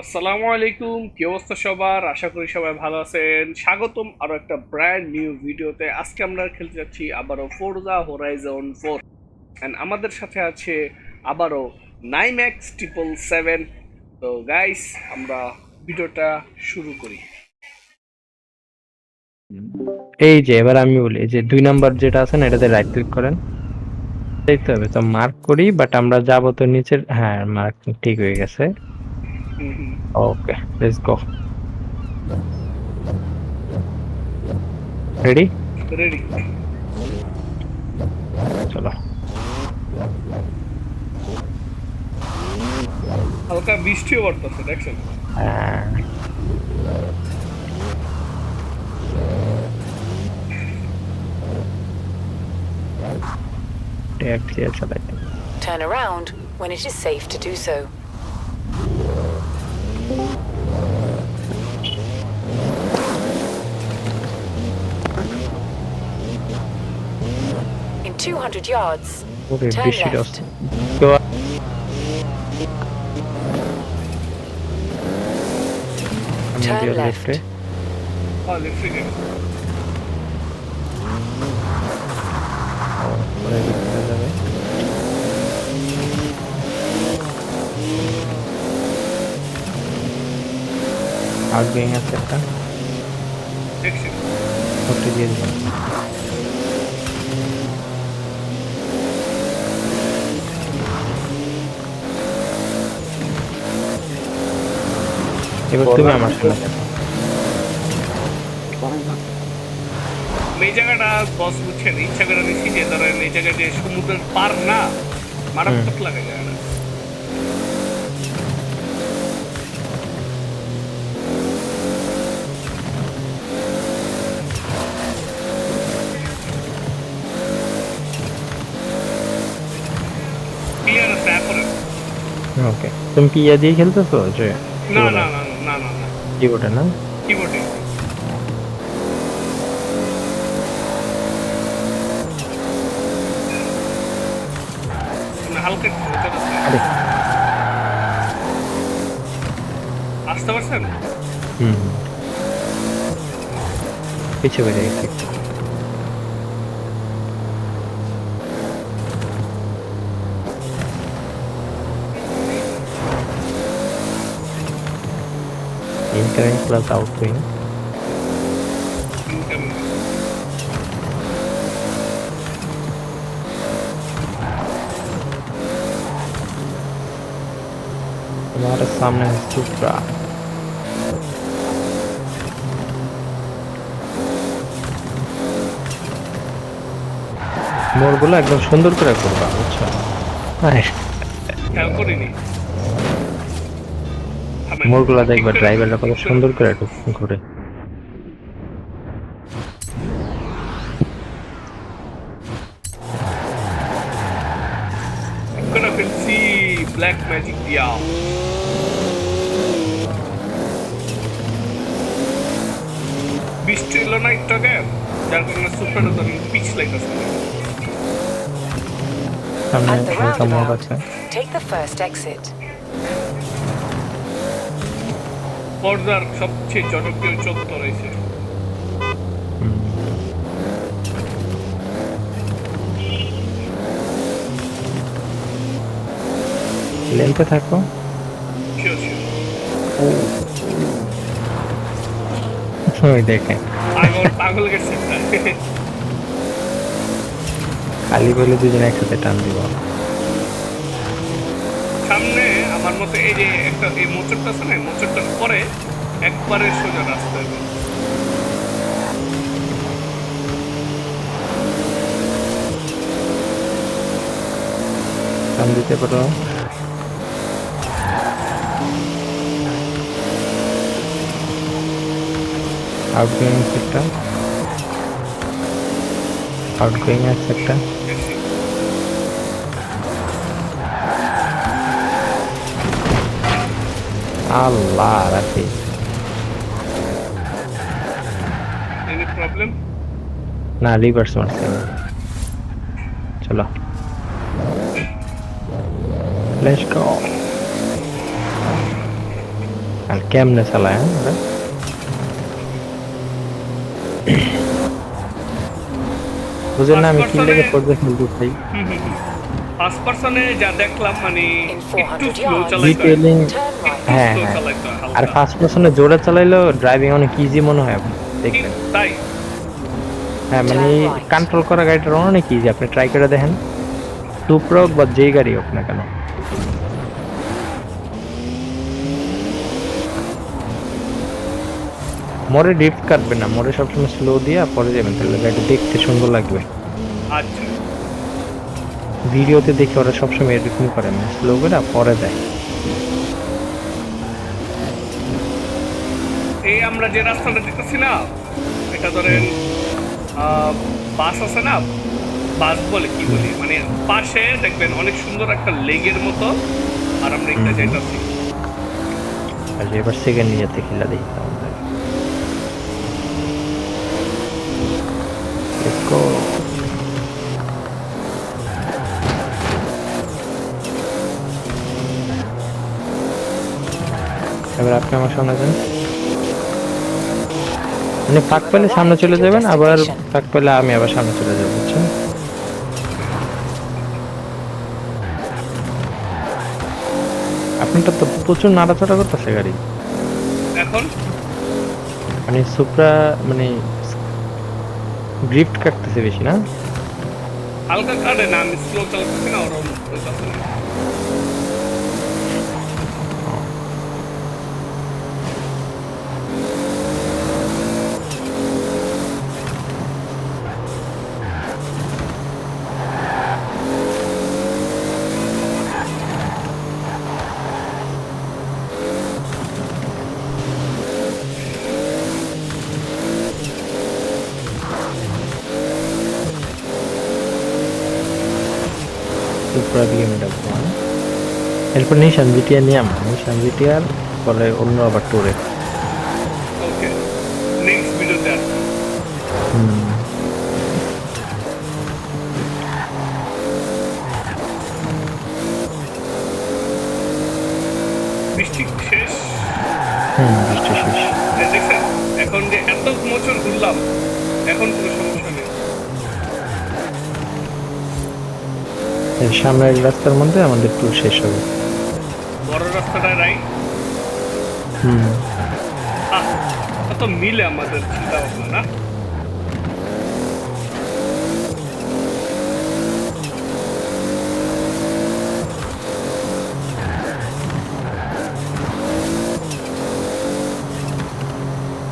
আসসালামু আলাইকুম, কি অবস্থা সবার? আশা করি সবাই ভালো আছেন। স্বাগতম আরো একটা ব্র্যান্ড নিউ ভিডিওতে। আজকে আমরা খেলতে যাচ্ছি আবারও ফোরজা হোরাইজন 4 এন্ড আমাদের সাথে আছে আবারও নাইম্যাক্স 777। তো গাইস, আমরা ভিডিওটা শুরু করি। এই যে এবার আমি বলি, এই যে 2 নাম্বার যেটা আছে না, এটাতে রাইট ক্লিক করেন। দেখতে হবে তো মার্ক করি, বাট আমরা যাবো তো নিচের। হ্যাঁ, মার্ক ঠিক হয়ে গেছে। হুম হুম। ওকে, লেটস গো। রেডি? রেডি। চলো। হালকা বৃষ্টিও পড়তেছে, দেখছেন? হ্যাঁ, ট্যাগ দিয়ে চালাই। Turn around when it is safe to do so. In 200 yards, ওরে turn বৃষ্টির left. অবস্থা। তো আমি Turn দিয়ে left. লেফটে। লেফটে। পরে ভিতরে যাবে। আউটগোয়িং আছে একটা, দেখছি। ওটা দিয়ে দিলাম। এবার তুমি আমার সামনে দেখো। এই জায়গাটা বস বুঝছেন, ইচ্ছা করে নিচ্ছি যে ধরেন এই জায়গায় যে সমুদ্রের পার না, মারাত্মক লাগে জায়গাটা। ক্লিয়ার আছে এখন? ওকে, তুমি কি ইয়া দিয়ে খেলতেছো? যে না না না না না না, কিবোর্ডে না? কিবোর্ডে। হালকা আরে আসতে পারছেন? হুম, পিছিয়ে বেড়ে গেছে একটু। Incoming plus outgoing. हमारे सामने है सुप्रा। মোড়গুলো একদম সুন্দর করে করবা, বুঝছো? খেয়াল করিনি। মোড়গুলো দেখবা ড্রাইভাররা কত সুন্দর করে ঘুরে। করে ফেলছি ব্ল্যাক ম্যাজিক দিয়া। বৃষ্টি এলো না একটু আগে, যার কারণে সুপারটা তো পিছলাইতেছে। সামনে At the হালকা মোড় roundabout, আছে। take the first exit. পর্দার সবচেয়ে জনপ্রিয় চত্বর রয়েছে। লেনতে থাকো। Sure sure. ওই দেখেন, পাগল পাগল গেছে। খালি বলে দুজনে একসাথে টান দিব। সামনে আমার মতে এই যে একটা এই মোচরটা আছে না, মোচরটার পরে একবারে সোজা রাস্তা। টান দিতে পারো। আউটগোয়িং একটা, আউটগোয়িং আছে একটা। আল্লাহ রাখি। Any problem? না, রিভার্স মারছে। চলো, লেটস গো। আর কেমনে চালায় ওরা বুঝেন না আমি কি লেগে পড়বে খেলতে চাই ফার্স্ট পারসনে যা দেখলাম মানে In একটু 400 স্লো yards, চালাইতে হয় ডিটেইলিং turn right. একটু হ্যাঁ স্লো হ্যাঁ চালাইতে হয় আর হালকা ফার্স্ট পারসনে জোরে চালাইলেও ড্রাইভিং অনেক ইজি মনে হয় আপনি দেখবেন তাই হ্যাঁ মানে Turn right. কন্ট্রোল করা গাড়িটা অনেক ইজি আপনি ট্রাই করে দেখেন সুপ্রা হোক বা যেই গাড়ি হোক না কেন মোড়ে ড্রিফট কাটবে না মোড়ে সবসময় স্লো দিয়ে পরে যাবেন তাহলে গাড়িটা দেখতে সুন্দর লাগবে আচ্ছা ভিডিওতে দেখে ওরা সবসময় এরকম করে মানে স্লো করে পরে দেয় এই আমরা যে রাস্তাটা দেখতেছি না এটা ধরেন বাস আছে না বাস বলে কি বলি মানে পাশে দেখবেন অনেক সুন্দর একটা লেগের মতো আর আমরা একটা যাইতাছি আর যে এবার সেকেন্ড নিজেতে খেলা দেখি আমাদের Let's go. এবার আপনি আমার সামনে যান মানে ফাঁক পেলে সামনে চলে যাবেন আবার ফাঁক পেলে আমি আবার সামনে চলে যাবো বুঝছেন আপনারটা তো প্রচুর নাড়াচাড়া করতেছে গাড়ি এখন মানে সুপ্রা মানে ড্রিফট কাটতেছে বেশি না হালকা কাটে না আমি স্লো চালাতেছি না ওরকম হইতাছে না। সুপ্রা বিএমডব্লিউ এরপর নিশান জিটিআর নিয়ে আমরা নিশান জিটিআর পরে অন্য আবার টুরে ওকে নেক্সট ভিডিওতে আসবো বৃষ্টি শেষ বৃষ্টি শেষ এই দেখছেন এখন যে এত মোচর ঘুরলাম এখন কোনো সমস্যা নেই এর সামনের রাস্তার মধ্যে আমাদের ট্যুর শেষ হবে বড় রাস্তাটা রাইট কত মিলে আমাদের চিন্তা ভাবনা না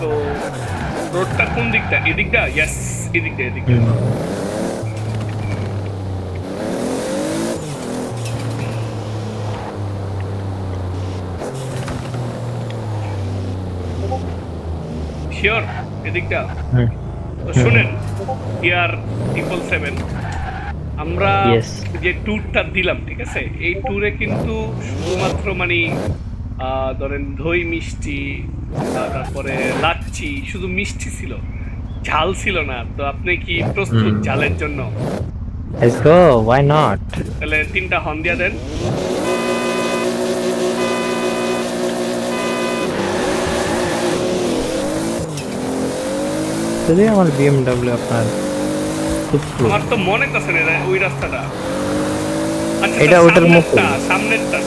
তো রোডটা কোন দিকটা এদিকটা ইয়েস এদিকটা এদিকটা শিওর এদিকটা তো শুনেন ইয়ার 777 আমরা Yes. যে ট্যুরটা দিলাম ঠিক আছে এই ট্যুরে কিন্তু শুধুমাত্র মানে ধরেন দই মিষ্টি তারপরে লাচ্ছি শুধু মিষ্টি ছিল ঝাল ছিল না তো আপনি কি প্রস্তুত ঝালের জন্য লেটস গো ওয়াই নট তাহলে 3টা হর্ন দিয়া দেন যদি আমার বিএমডব্লিউ আপনার খুব slow। আমার তো মনে করছে না ওই রাস্তাটা আচ্ছা এটা ওটার মতো। সামনেরটা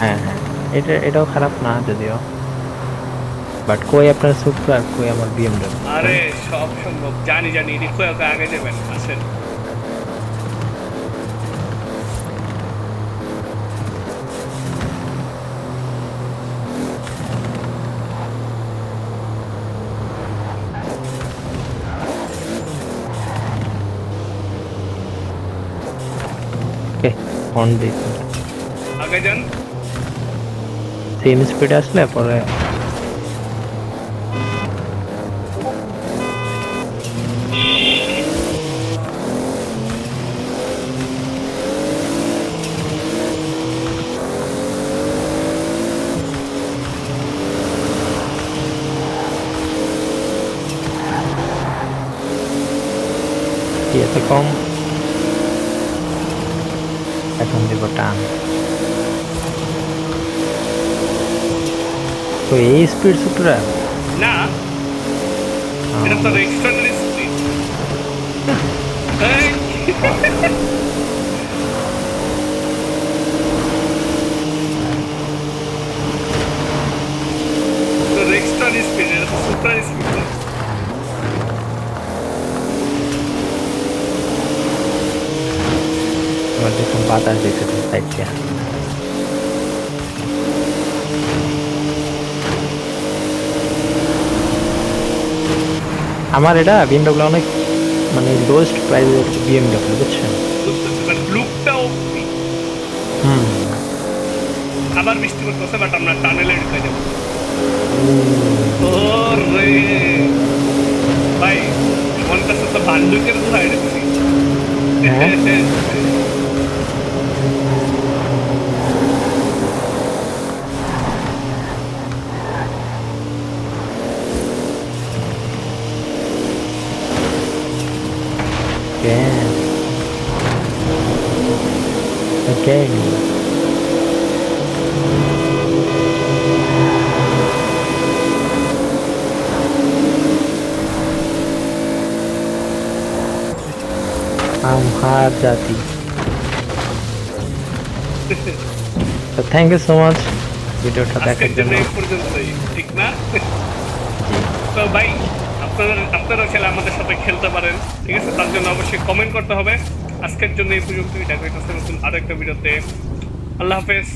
হ্যাঁ হ্যাঁ এটাও খারাপ না যদিও বাট কই আপনার সুপ্রা কই আমার বিএমডব্লিউ আরে সব সম্ভব জানি রিকো আগে যাবেন আসেন ওকে অন দিই আগে যান সেম স্পিডে আসলে পরে এত কম এখন দেব টান তো এই স্পিড সুপ্রা না, এটা তো এক্সট্রাঅর্ডিনারি স্পিড। তো এক্সট্রাঅর্ডিনারি স্পিড, এটা তো সুপার স্পিড। আমার দেখুন বাতাস দিতেছে সাইড দিয়ে। আমার এটা বিএমডব্লিউ অনেক মানে লোয়েস্ট প্রাইসের একটা বিএমডব্লিউ, বুঝছেন? লুকটাও হুম। আবার বৃষ্টি করতেছে, বাট আমরা টানেলে ঢুকে যাবো। ওরে ভাই, মন কাছে তো ভাল্লুকের গুহা এনেছি। হ্যাঁ। Again. Again. हम हार जाती। तो थैंक यू सो मच ভিডিওটা আজকের দেখার জন্য জন্য। এই পর্যন্তই, ঠিক না? তো ভাই, আপনারা খেলে আমাদের সাথে খেলতে পারেন, ঠিক আছে? তার জন্য অবশ্যই কমেন্ট করতে হবে। আজকের জন্য এই পর্যন্তই, দেখা হচ্ছে নতুন আরো একটা ভিডিওতে। আল্লাহ হাফেজ।